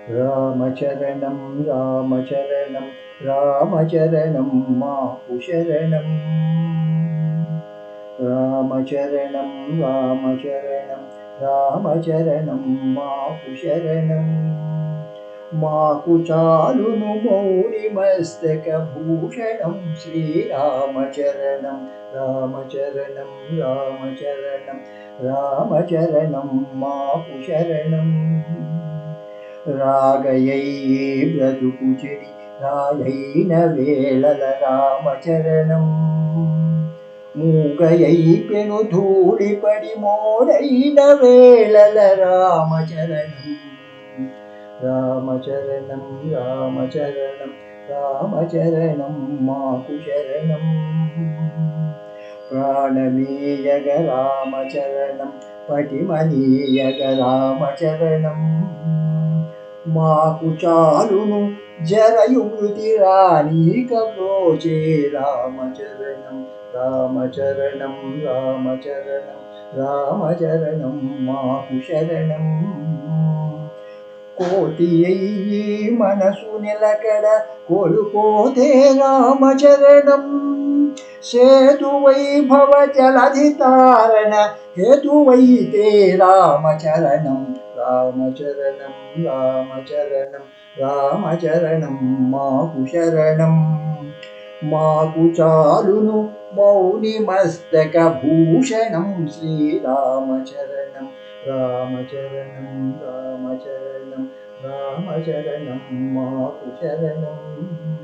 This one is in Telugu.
రామచరణం రామచరణం రామచరణం మాకు శరణం. రామచరణం రామచరణం రామచరణం మాకు శరణం. మాకు చాలును మౌని మస్తక భూషణం శ్రీరామచరణం. రామచరణం రామచరణం రామచరణం మాకు శరణం. రాగయై బ్రతుకు చెడి రాయైన వేళల రామచరణం. మూగయై పెను ధూళిపడి మోడైన వేళల రామచరణం. రామచరణం రామచరణం రామచరణం మాకు శరణం. ప్రాణమీయగ రామచరణం పటిమనీయగ రామచరణం. మాకు చాలును జరయు మృతి రానీక ప్రోచే రామచరణం. రామచరణం రామచరణం రామచరణం మాకు శరణం. కోటి అయ్యి మనసు నిలకడ కోలుకోతే రామచరణం. సేతు వైభవ జలధి తారణ హేతువైతే రామచరణం. రామచరణం రామచరణం రామచరణం మాకు శరణం. మాకు చాలును మౌని మస్తక భూషణం శ్రీరామచరణం. రామచరణం రామచరణం రామచరణం మాకు శరణం.